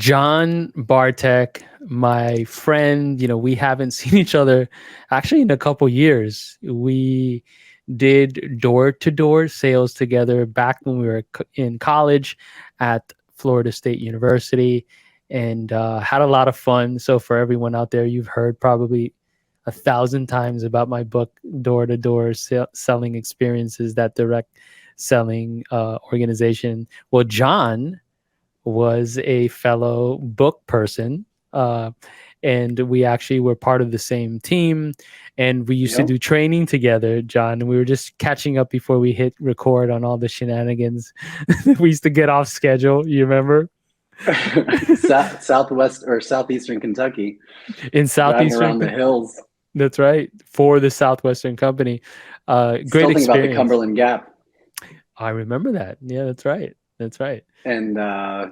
Jon Bartek, my friend, we haven't seen each other actually in a couple years. We did door-to-door sales together back when we were in college at Florida State University, and had a lot of fun. So for everyone out there, you've heard probably 1,000 times about my book, Door-to-Door Selling Experiences, that direct selling organization. Well, Jon was a fellow book person. And we actually were part of the same team, and we used to do training together, Jon. And we were just catching up before we hit record on all the shenanigans. We used to get off schedule. You remember? Southwest or southeastern Kentucky, in southeastern around the hills. That's right, for the Southwestern Company. Great Still think experience. about the Cumberland Gap. I remember that. Yeah, that's right. That's right. And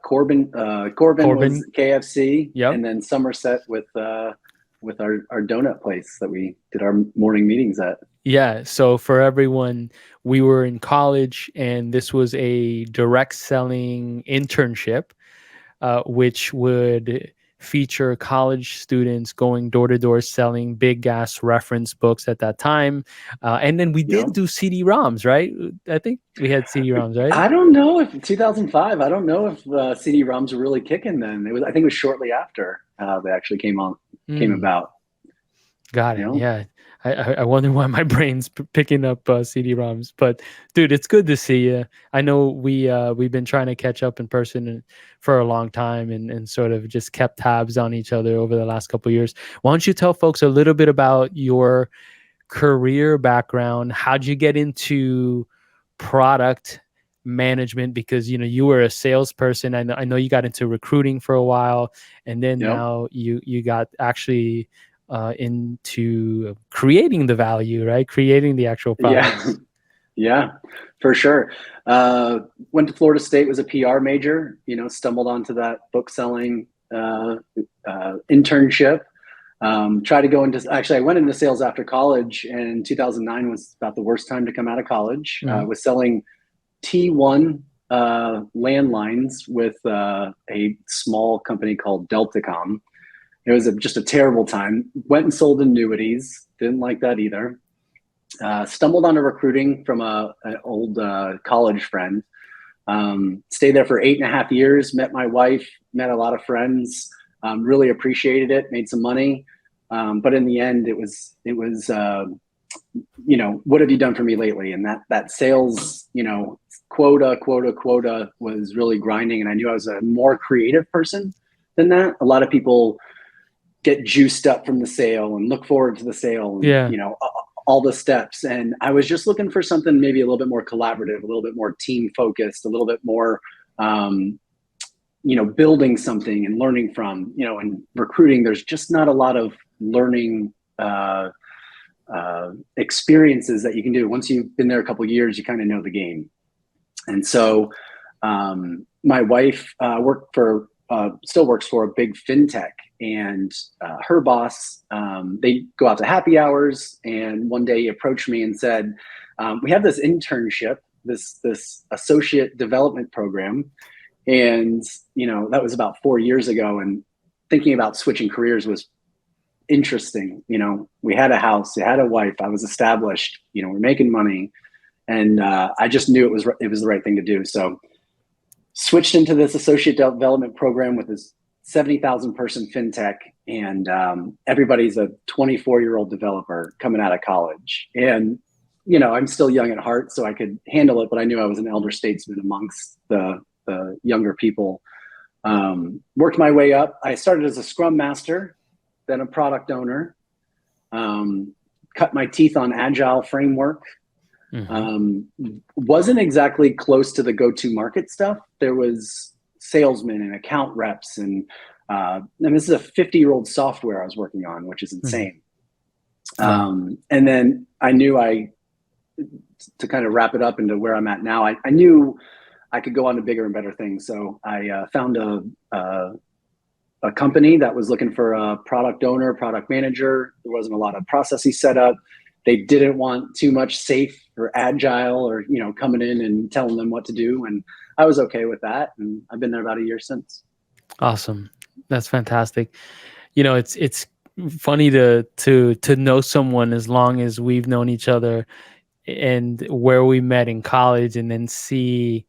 Corbin was KFC. Yep. And then Somerset with our donut place that we did our morning meetings at. Yeah. So for everyone, we were in college, and this was a direct selling internship, which would feature college students going door to door selling big gas reference books at that time. And then we did do CD-ROMs, right? I think we had CD-ROMs, right? I don't know if 2005, I don't know if CD-ROMs were really kicking then. I think it was shortly after they actually came about. Got it. Yeah. I wonder why my brain's picking up CD-ROMs, but dude, it's good to see you. I know we've been trying to catch up in person for a long time, and sort of just kept tabs on each other over the last couple of years. Why don't you tell folks a little bit about your career background? How'd you get into product management? Because you were a salesperson. I know you got into recruiting for a while, and then now you got actually into creating the value, right? Creating the actual products. Yeah, for sure. Went to Florida State, was a PR major, stumbled onto that book selling internship. Tried to go into, I went into sales after college, and 2009 was about the worst time to come out of college. Was selling T1 landlines with a small company called Deltacom. It was just a terrible time. Went and sold annuities. Didn't like that either. Stumbled onto recruiting from an old college friend. Stayed there for 8.5 years. Met my wife. Met a lot of friends. Really appreciated it. Made some money. But in the end, it was what have you done for me lately? And that sales, quota was really grinding. And I knew I was a more creative person than that. A lot of people get juiced up from the sale and look forward to the sale and, all the steps. And I was just looking for something maybe a little bit more collaborative, a little bit more team focused, a little bit more, building something and learning from, and recruiting. There's just not a lot of learning experiences that you can do. Once you've been there a couple of years, you kind of know the game. And so my wife still works for a big fintech, and her boss, they go out to happy hours, and one day he approached me and said, we have this internship, this associate development program. And, that was about 4 years ago, and thinking about switching careers was interesting. We had a house, we had a wife, I was established, we're making money. And I just knew it was the right thing to do. So switched into this associate development program with this 70,000 person fintech, and everybody's a 24-year-old developer coming out of college. And, I'm still young at heart, so I could handle it, but I knew I was an elder statesman amongst the younger people. Worked my way up. I started as a scrum master, then a product owner, cut my teeth on agile framework. Wasn't exactly close to the go-to market stuff. There was salesmen and account reps, and this is a 50-year-old software I was working on, which is insane. And then I knew to kind of wrap it up into where I'm at now, I knew I could go on to bigger and better things. So I found a company that was looking for a product owner, product manager. There wasn't a lot of processes set up. They didn't want too much safe or agile or, coming in and telling them what to do. And I was okay with that. And I've been there about a year since. Awesome. That's fantastic. It's funny to know someone as long as we've known each other and where we met in college, and then see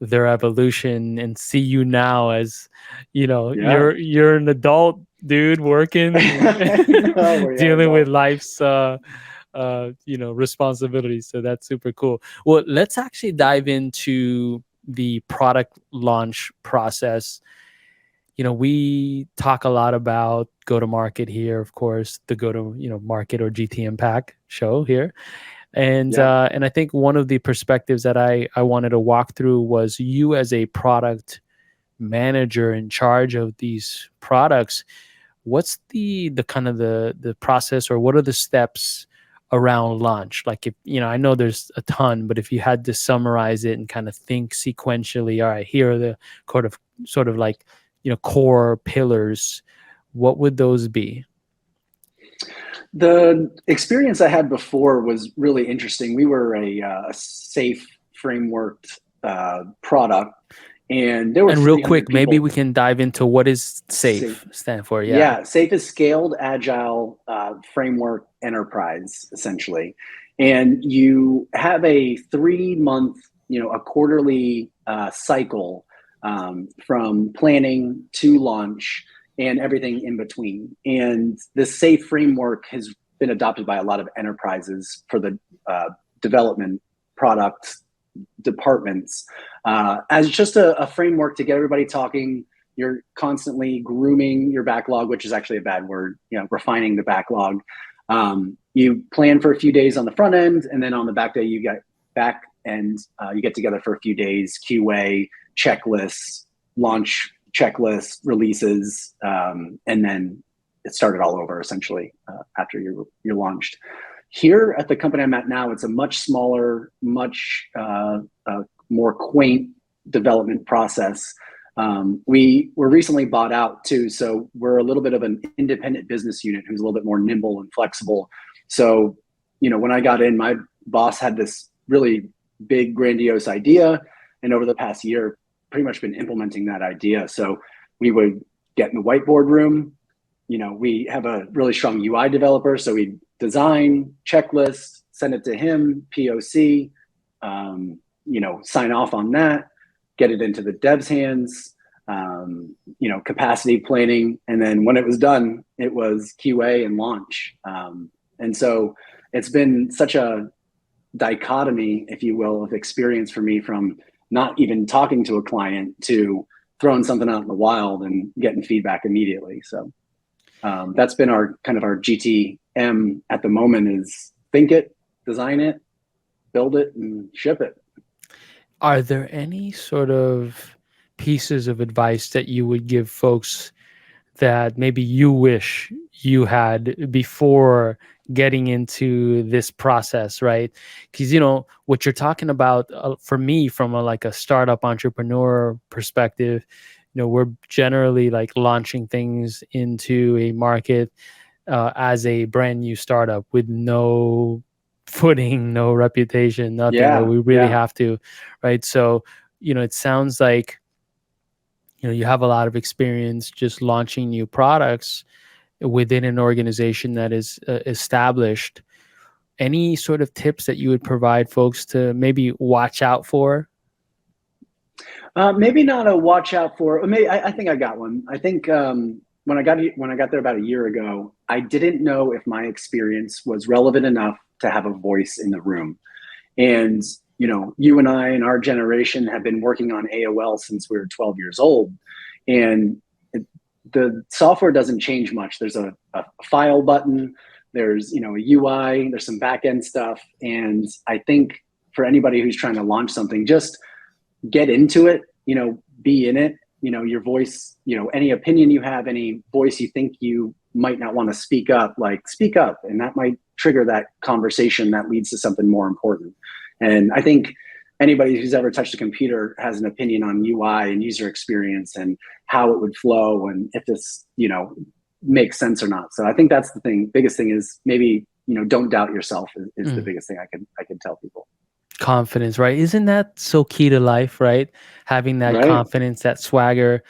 their evolution and see you now as, Yeah. you're an adult dude working and Oh, we are dealing with adults. life's responsibilities. So that's super cool. Well, let's actually dive into the product launch process. We talk a lot about go to market here, of course, the go to market or GTM Pack show here. And Yeah. and I think one of the perspectives that I wanted to walk through was you as a product manager in charge of these products. What's the kind of the process, or what are the steps around launch? Like, if I know there's a ton, but if you had to summarize it and kind of think sequentially, all right, here are the sort of like core pillars, what would those be? The experience I had before was really interesting. We were a safe frameworked product, and there were And real 300 quick, maybe we people. can dive into what is Safe, SAFE stand for. Yeah. yeah, safe is scaled, agile framework enterprise, essentially. And you have a 3 month, a quarterly cycle from planning to launch and everything in between. And this safe framework has been adopted by a lot of enterprises for the development product departments as just a framework to get everybody talking. You're constantly grooming your backlog, which is actually a bad word, refining the backlog. You plan for a few days on the front end, and then on the back day, you get back and you get together for a few days, QA, checklists, launch checklists, releases, and then it started all over essentially after you're launched. Here at the company I'm at now, it's a much smaller, much more quaint development process. We were recently bought out too, so we're a little bit of an independent business unit who's a little bit more nimble and flexible. So, when I got in, my boss had this really big, grandiose idea, and over the past year, pretty much been implementing that idea. So we would get in the whiteboard room. We have a really strong UI developer, so we design checklist, send it to him, POC, sign off on that, get it into the devs' hands, capacity planning. And then when it was done, it was QA and launch. And so it's been such a dichotomy, if you will, of experience for me, from not even talking to a client to throwing something out in the wild and getting feedback immediately. So that's been our GTM at the moment, is think it, design it, build it, and ship it. Are there any sort of pieces of advice that you would give folks that maybe you wish you had before getting into this process, right? Because what you're talking about, for me, from like a startup entrepreneur perspective, we're generally like launching things into a market as a brand new startup with no footing, no reputation, nothing, where Yeah, we really yeah. have to, right? So, it sounds like you have a lot of experience just launching new products within an organization that is established. Any sort of tips that you would provide folks to maybe watch out for? Maybe not a watch out for. Maybe I think I got one. I think when I got there about a year ago, I didn't know if my experience was relevant enough to have a voice in the room. And you and I and our generation have been working on AOL since we were 12 years old, and the software doesn't change much. There's a file button, there's a UI, there's some back end stuff, and I think for anybody who's trying to launch something, just get into it, be in it, your voice, any opinion you have, any voice you think you might not want to speak up, like speak up. And that might trigger that conversation that leads to something more important. And I think anybody who's ever touched a computer has an opinion on UI and user experience and how it would flow and if this, makes sense or not. So I think that's the biggest thing is maybe, don't doubt yourself is the biggest thing I can tell people. Confidence, right? Isn't that so key to life, right? Having that Right. confidence, that swagger.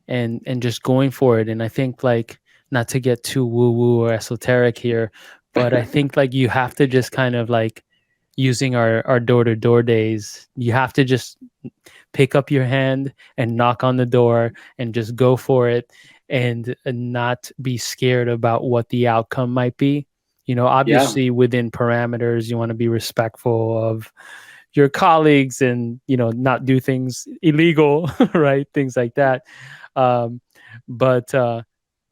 and just going for it. And I think, like, not to get too woo woo or esoteric here, but I think like you have to just kind of like, using our door to door days, you have to just pick up your hand and knock on the door and just go for it, and not be scared about what the outcome might be. Yeah, Obviously within parameters, you want to be respectful of your colleagues and, not do things illegal, right? Things like that. Um, but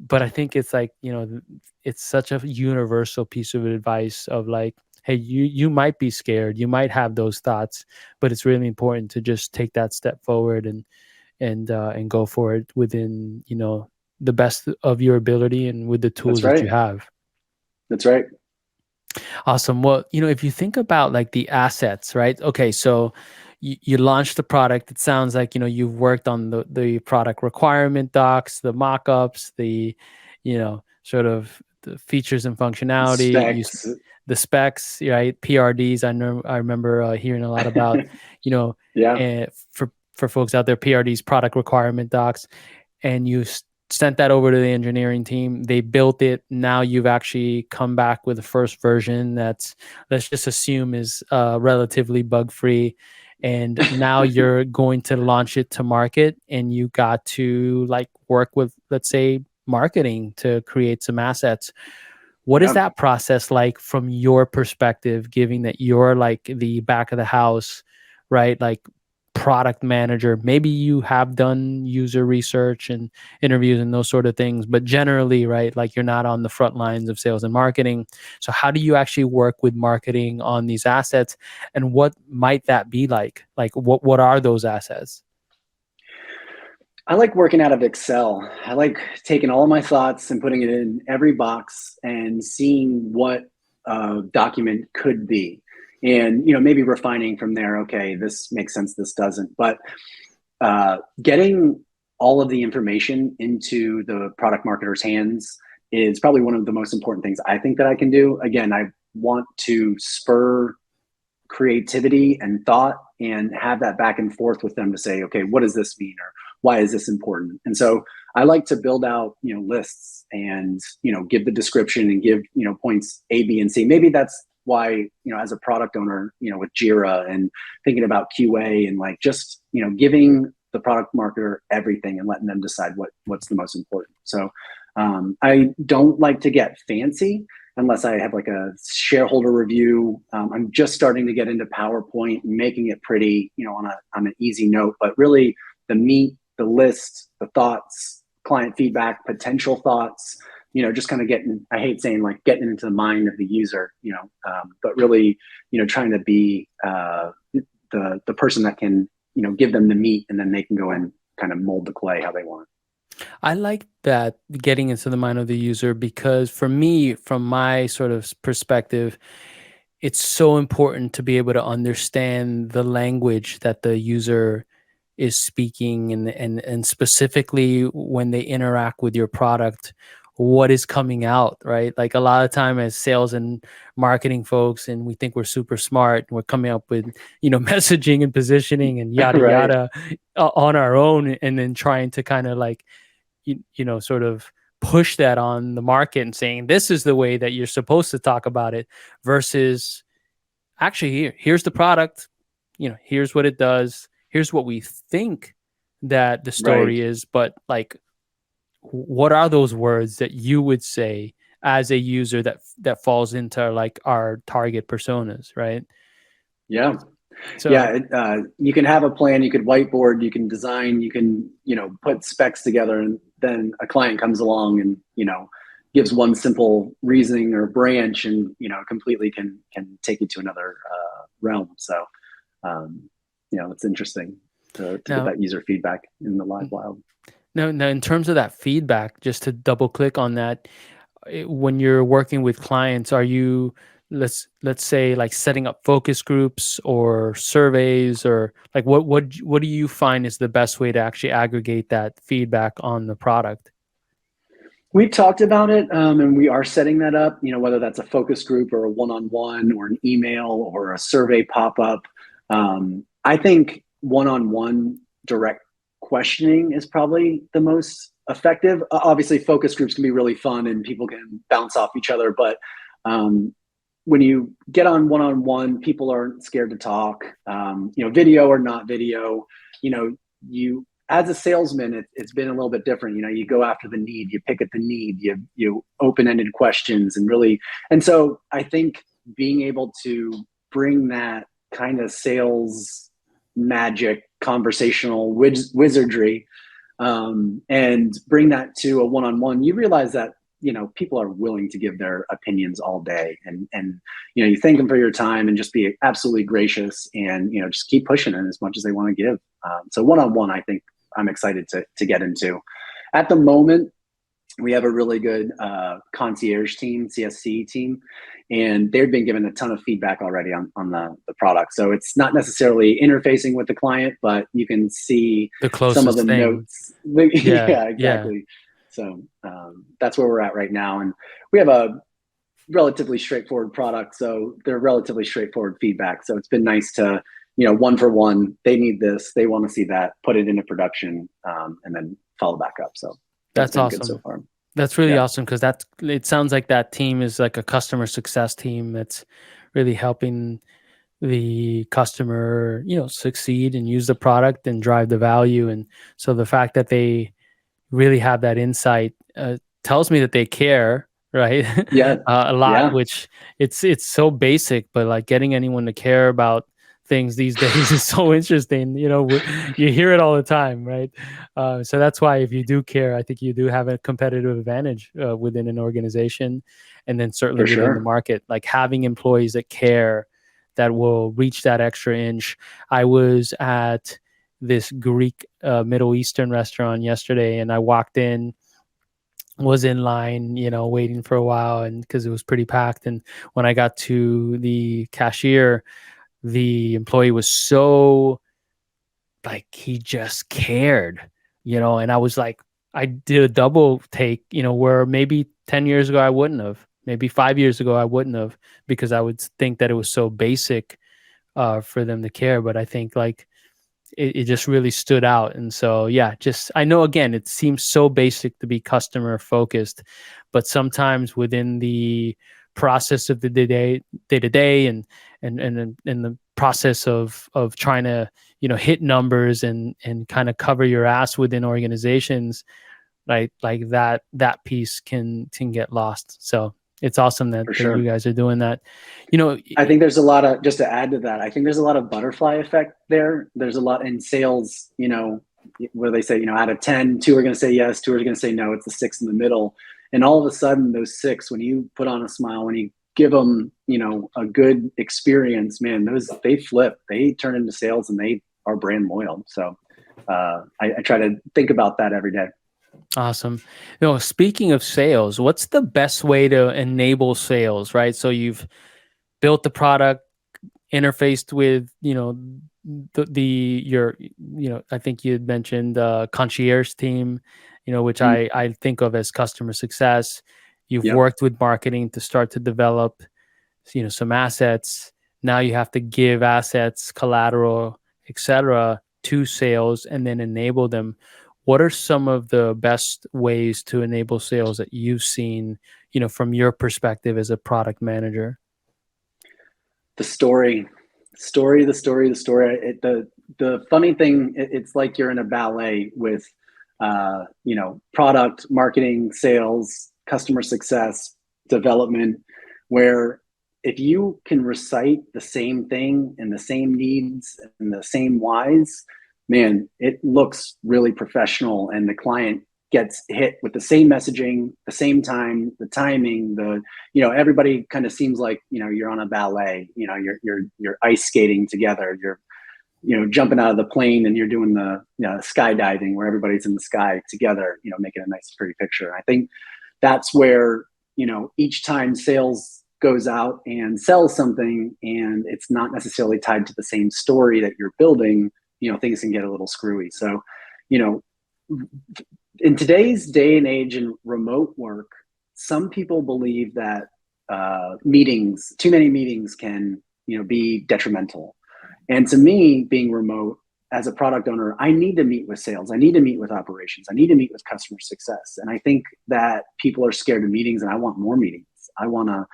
but I think it's like, it's such a universal piece of advice of like, hey, you might be scared, you might have those thoughts, but it's really important to just take that step forward and go for it within, the best of your ability and with the that's tools that right. you have. That's right. Awesome. Well, if you think about like the assets, right? Okay, so you launched the product. It sounds like, you've worked on the product requirement docs, the mock-ups, sort of the features and functionality, Specs. the specs, right? PRDs. I remember hearing a lot about, you know, Yeah. for folks out there, PRDs, product requirement docs, and sent that over to the engineering team. They built it. Now you've actually come back with the first version that's, let's just assume, is relatively bug free. And now you're going to launch it to market, and you got to like work with, let's say, marketing to create some assets. What is Yeah. that process like from your perspective, given that you're like the back of the house, right? Like product manager, maybe you have done user research and interviews and those sort of things, but generally, right, like you're not on the front lines of sales and marketing. So how do you actually work with marketing on these assets, and what might that be like? Like what are those assets? I like working out of Excel. I like taking all my thoughts and putting it in every box and seeing what a document could be. And, maybe refining from there. Okay, this makes sense, this doesn't. But getting all of the information into the product marketer's hands is probably one of the most important things I think that I can do. Again, I want to spur creativity and thought and have that back and forth with them to say, okay, what does this mean, or why is this important? And so I like to build out, lists and, give the description and give, points A, B, and C. Maybe that's why, as a product owner, with Jira and thinking about QA and like just, giving the product marketer everything and letting them decide what's the most important. So I don't like to get fancy unless I have like a shareholder review. I'm just starting to get into PowerPoint and making it pretty, on an easy note, but really the meat, the list, the thoughts, client feedback, potential thoughts, just kind of getting, I hate saying like getting into the mind of the user, but really, trying to be the person that can, give them the meat, and then they can go and kind of mold the clay how they want. I like that, getting into the mind of the user, because for me, from my sort of perspective, it's so important to be able to understand the language that the user is speaking, and specifically when they interact with your product, what is coming out, right? Like a lot of time as sales and marketing folks, and we think we're super smart, and we're coming up with, messaging and positioning and yada Right. yada on our own, and then trying to kind of like, sort of push that on the market and saying this is the way that you're supposed to talk about it, versus actually, here's the product, here's what it does, here's what we think that the Right. story is, but like, what are those words that you would say as a user that falls into like our target personas, right? Yeah. So Yeah. You can have a plan, you could whiteboard, you can design, you can, put specs together, and then a client comes along and, gives one simple reasoning or branch, and, completely can take you to another realm. So, it's interesting to get now that user feedback in the live wild. now in terms of that feedback, just to double click on that, when you're working with clients, are you, let's say, like setting up focus groups or surveys, or like what do you find is the best way to actually aggregate that feedback on the product? We talked about it, and we are setting that up, whether that's a focus group or a one-on-one or an email or a survey pop-up. I think one-on-one direct questioning is probably the most effective. Obviously, focus groups can be really fun and people can bounce off each other, but when you get on one-on-one, people aren't scared to talk. Video or not video, you as a salesman, it's been a little bit different. You go after the need, you pick at the need, you open-ended questions, and so I think being able to bring that kind of sales magic, conversational wizardry, and bring that to a one-on-one, you realize that people are willing to give their opinions all day, and you thank them for your time and just be absolutely gracious, and just keep pushing it as much as they want to give. So one-on-one, I think I'm excited to get into. At the moment, we have a really good concierge team, CSC team, and they've been given a ton of feedback already on the product. So it's not necessarily interfacing with the client, but you can see The some of closest the thing. notes. Yeah, exactly. So that's where we're at right now. And we have a relatively straightforward product, so they're relatively straightforward feedback. So it's been nice to, one for one, they need this, they want to see that, put it into production, and then follow back up. So that's been awesome. good so far. That's really awesome, because it sounds like that team is like a customer success team that's really helping the customer, succeed and use the product and drive the value. And so the fact that they really have that insight tells me that they care, right? Yeah. A lot, Yeah. which it's so basic, but like getting anyone to care about things these days is so interesting. You hear it all the time, right? So that's why if you do care, I think you do have a competitive advantage within an organization, and then certainly For within the sure. market, like having employees that care, that will reach that extra inch. I was at this Greek Middle Eastern restaurant yesterday, and I walked in, was in line, waiting for a while, and because it was pretty packed. And when I got to the cashier, the employee was so, like, he just cared, and I was like, I did a double take, where maybe 10 years ago I wouldn't have, maybe 5 years ago I wouldn't have, because I would think that it was so basic for them to care. But I think like it just really stood out. And so, yeah, just, I know, again, it seems so basic to be customer focused, but sometimes within the process of the day to day, and the process of trying to, hit numbers and kind of cover your ass within organizations, right? Like that piece can get lost. So it's awesome that, For that you sure. guys are doing that. I think there's a lot of, just to add to that, I think there's a lot of butterfly effect there. There's a lot in sales, where they say, out of 10, 2 are going to say yes, 2 are going to say no. It's the 6 in the middle. And all of a sudden, those 6, when you put on a smile, when you give them, a good experience, man, they flip, they turn into sales, and they are brand loyal. So I try to think about that every day. Awesome. Speaking of sales, what's the best way to enable sales, right? So you've built the product, interfaced with, I think you had mentioned concierge team, which I think of as customer success. You've Yep. worked with marketing to start to develop, some assets. Now you have to give assets, collateral, etc., to sales and then enable them. What are some of the best ways to enable sales that you've seen, from your perspective as a product manager? The story. The funny thing, it's like you're in a ballet with, product, marketing, sales, customer success, development, where if you can recite the same thing and the same needs and the same whys, man, it looks really professional, and the client gets hit with the same messaging, the same time, the timing, everybody kind of seems like, you're on a ballet, you're ice skating together, you're, jumping out of the plane, and you're doing the, skydiving, where everybody's in the sky together, making a nice, pretty picture. I think that's where, each time sales goes out and sells something, and it's not necessarily tied to the same story that you're building, things can get a little screwy. So, in today's day and age in remote work, some people believe that too many meetings can, be detrimental. And to me, being remote, as a product owner, I need to meet with sales. I need to meet with operations. I need to meet with customer success. And I think that people are scared of meetings, and I want more meetings. I want to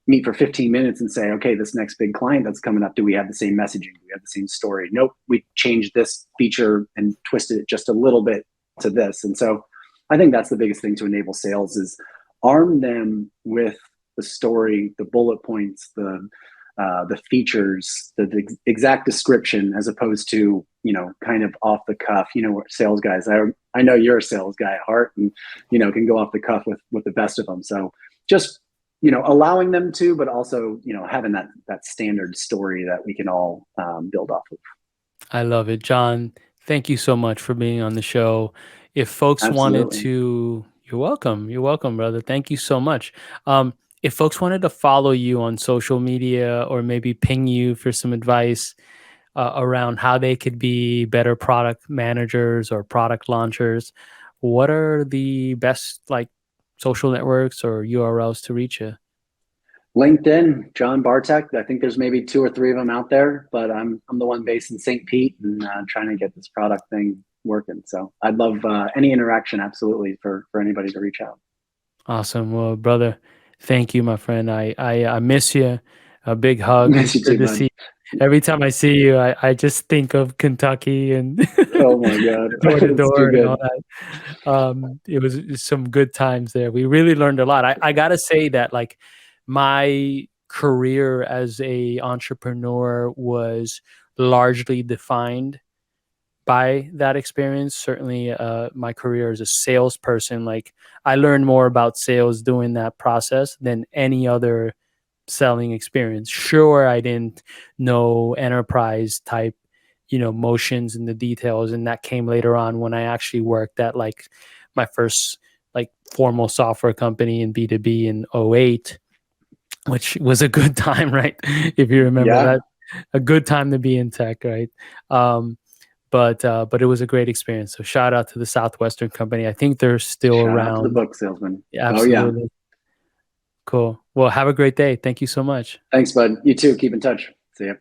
meet for 15 minutes and say, okay, this next big client that's coming up, do we have the same messaging? Do we have the same story? Nope, we changed this feature and twisted it just a little bit to this. And so I think that's the biggest thing to enable sales is arm them with the story, the bullet points, the features, the exact description, as opposed to, kind of off the cuff. Sales guys, I know you're a sales guy at heart, and can go off the cuff with the best of them. So just allowing them to, but also having that standard story that we can all build off of. I love it, Jon. Thank you so much for being on the show. If folks wanted Absolutely. to, you're welcome. You're welcome, brother. Thank you so much. If folks wanted to follow you on social media or maybe ping you for some advice around how they could be better product managers or product launchers, what are the best social networks or URLs to reach you? LinkedIn, Jon Bartek. I think there's maybe 2 or 3 of them out there, but I'm the one based in St. Pete and trying to get this product thing working. So I'd love any interaction, absolutely, for anybody to reach out. Awesome. Well, brother, thank you, my friend. I miss you. A big hug. Miss It's you good too, to bud. see you. Every time I see you, I just think of Kentucky and Oh my God, door to it's too door and all good. that. It was some good times there. We really learned a lot. I gotta say that my career as a entrepreneur was largely defined by that experience. Certainly, my career as a salesperson, I learned more about sales doing that process than any other selling experience. Sure, I didn't know enterprise type, motions and the details, and that came later on when I actually worked at my first formal software company in B2B in '08, which was a good time, right? If you remember Yeah, that, a good time to be in tech, right? But it was a great experience. So shout out to the Southwestern company. I think they're still shout out to the around. book salesman. Oh yeah, Absolutely. Cool. Well, have a great day. Thank you so much. thanks, bud. You too. Keep in touch. See ya.